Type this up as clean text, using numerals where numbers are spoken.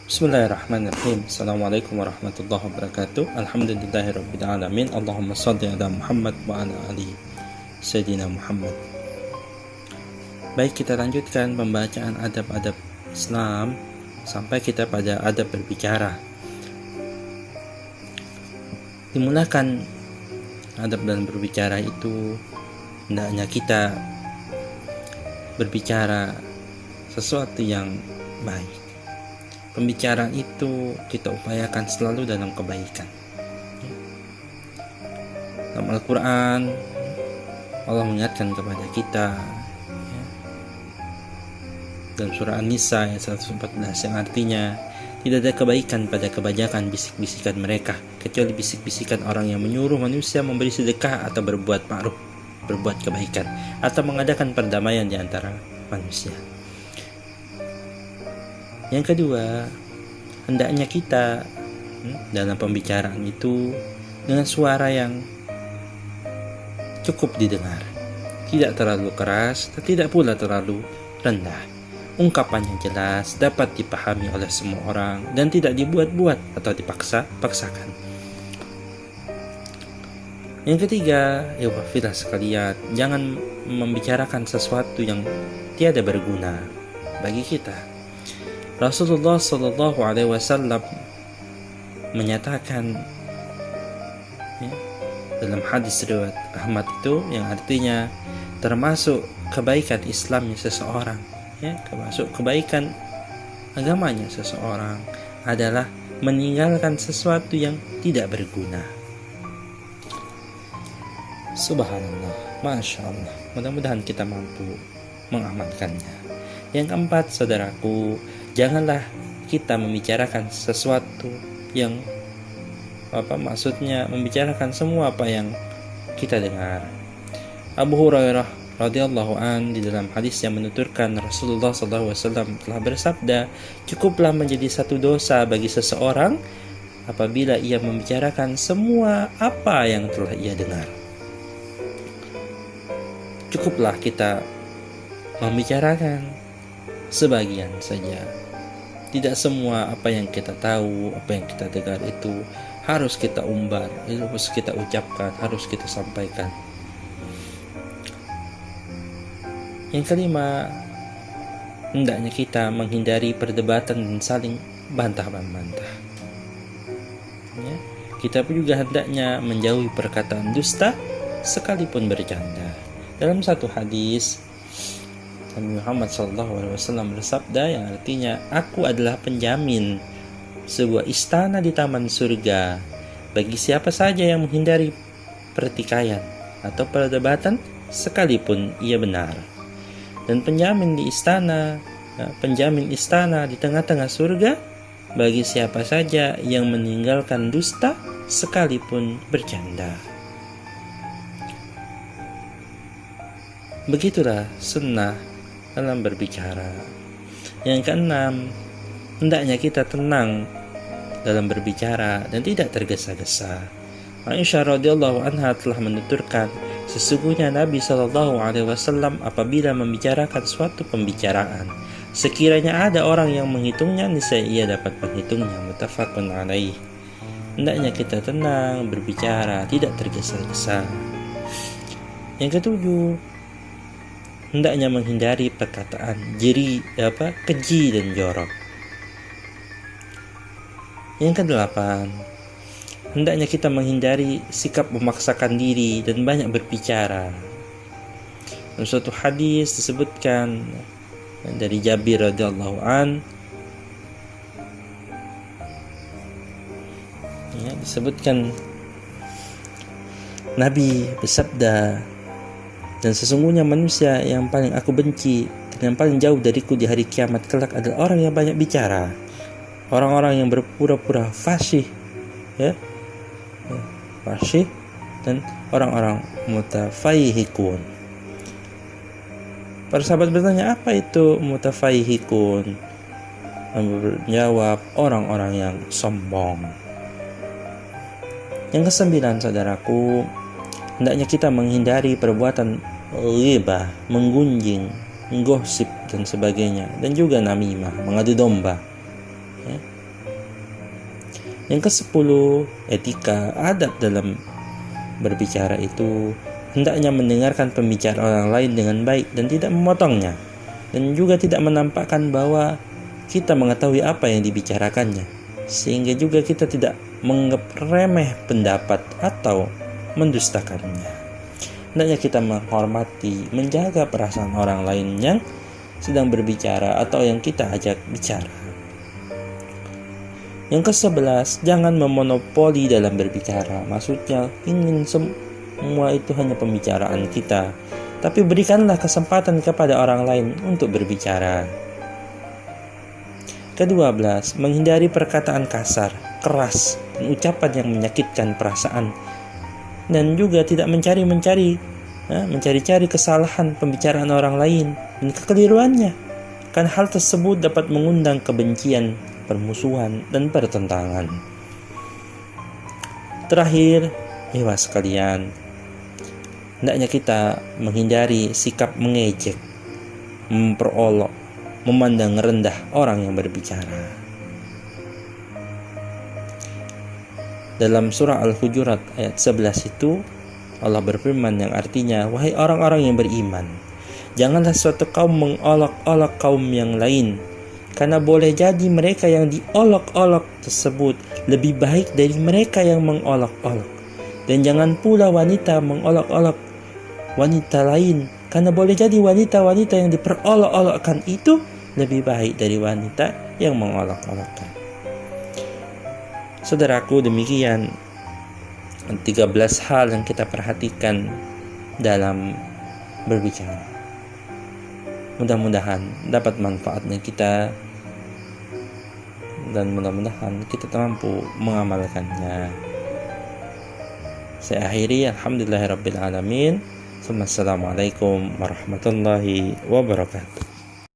Bismillahirrahmanirrahim. Assalamualaikum warahmatullahi wabarakatuh. Alhamdulillahirabbil alamin. Allahumma shalli ala Muhammad wa ala ali Sayyidina Muhammad. Baik, kita lanjutkan pembacaan adab-adab Islam sampai kita pada adab berbicara. Dimulakan adab dalam berbicara itu hendaknya kita berbicara sesuatu yang baik. Pembicaraan itu kita upayakan selalu dalam kebaikan. Dalam Al-Quran Allah mengingatkan kepada kita dalam surah An-Nisa ayat 114 yang artinya tidak ada kebaikan pada kebajakan bisik-bisikan mereka kecuali bisik-bisikan orang yang menyuruh manusia memberi sedekah atau berbuat ma'ruf, berbuat kebaikan atau mengadakan perdamaian di antara manusia. Yang kedua, hendaknya kita dalam pembicaraan itu dengan suara yang cukup didengar, tidak terlalu keras dan tidak pula terlalu rendah. Ungkapannya jelas, dapat dipahami oleh semua orang dan tidak dibuat-buat atau dipaksakan. Yang ketiga, ya wafilah sekalian, jangan membicarakan sesuatu yang tiada berguna bagi kita. Rasulullah Shallallahu Alaihi Wasallam menyatakan dalam hadis riwayat Ahmad itu yang artinya termasuk kebaikan Islamnya seseorang, termasuk kebaikan agamanya seseorang adalah meninggalkan sesuatu yang tidak berguna. Subhanallah, Masya Allah. Mudah-mudahan kita mampu mengamalkannya. Yang keempat, saudaraku, janganlah kita membicarakan sesuatu yang maksudnya membicarakan semua apa yang kita dengar. Abu Hurairah radhiyallahu an di dalam hadis yang menuturkan Rasulullah SAW telah bersabda, cukuplah menjadi satu dosa bagi seseorang apabila ia membicarakan semua apa yang telah ia dengar. Cukuplah kita membicarakan sebagian saja. Tidak semua apa yang kita tahu, apa yang kita dengar itu harus kita umbar, harus kita ucapkan, harus kita sampaikan. Yang kelima, hendaknya kita menghindari perdebatan dan saling bantah-bantah. Kita pun juga hendaknya menjauhi perkataan dusta sekalipun bercanda. Dalam satu hadis Muhammad SAW bersabda yang artinya, aku adalah penjamin sebuah istana di taman surga bagi siapa saja yang menghindari pertikaian atau perdebatan sekalipun ia benar. Dan penjamin istana di tengah-tengah surga bagi siapa saja yang meninggalkan dusta sekalipun bercanda. Begitulah sunnah dalam berbicara. Yang keenam, hendaknya kita tenang dalam berbicara dan tidak tergesa-gesa. Aisyah radhiyallahu anha telah menuturkan, sesungguhnya Nabi SAW apabila membicarakan suatu pembicaraan, sekiranya ada orang yang menghitungnya, niscaya ia dapat menghitungnya. Muttafaqun alaih. Hendaknya kita tenang berbicara, tidak tergesa-gesa. Yang ketujuh, hendaknya menghindari perkataan keji dan jorok. Yang kedelapan, hendaknya kita menghindari sikap memaksakan diri dan banyak berbicara. Dalam suatu hadis disebutkan dari Jabir radhiyallahu an, disebutkan Nabi bersabda, dan sesungguhnya manusia yang paling aku benci dan yang paling jauh dariku di hari kiamat kelak adalah orang yang banyak bicara, orang-orang yang berpura-pura fasih, fasih, dan orang-orang mutafayhikun. Para sahabat bertanya, apa itu mutafayhikun? Menjawab, orang-orang yang sombong. Yang kesembilan, saudaraku, hendaknya kita menghindari perbuatan ghibah, menggunjing, menggosip dan sebagainya, dan juga namimah, mengadu domba. Yang ke-10, etika adab dalam berbicara itu hendaknya mendengarkan pembicaraan orang lain dengan baik dan tidak memotongnya, dan juga tidak menampakkan bahwa kita mengetahui apa yang dibicarakannya, sehingga juga kita tidak menganggap remeh pendapat atau mendustakannya. Hendaknya kita menghormati, menjaga perasaan orang lain yang sedang berbicara atau yang kita ajak bicara. Yang ke-11, jangan memonopoli dalam berbicara. Maksudnya ingin semua itu hanya pembicaraan kita, tapi berikanlah kesempatan kepada orang lain untuk berbicara. Ke-12, menghindari perkataan kasar, keras, dan ucapan yang menyakitkan perasaan, dan juga tidak mencari-cari kesalahan pembicaraan orang lain dan kekeliruannya, karena hal tersebut dapat mengundang kebencian, permusuhan, dan pertentangan. Terakhir, ikhwas sekalian, hendaknya kita menghindari sikap mengejek, memperolok, memandang rendah orang yang berbicara. Dalam surah Al-Hujurat ayat 11 itu Allah berfirman yang artinya, wahai orang-orang yang beriman, janganlah suatu kaum mengolok-olok kaum yang lain, karena boleh jadi mereka yang diolok-olok tersebut lebih baik dari mereka yang mengolok-olok. Dan jangan pula wanita mengolok-olok wanita lain, karena boleh jadi wanita-wanita yang diperolok-olokkan itu lebih baik dari wanita yang mengolok-olokkan. Saudaraku, demikian 13 hal yang kita perhatikan dalam berbicara. Mudah-mudahan dapat manfaatnya kita, dan mudah-mudahan kita mampu mengamalkannya. Saya akhiri, alhamdulillahirabbil alamin. Assalamualaikum warahmatullahi wabarakatuh.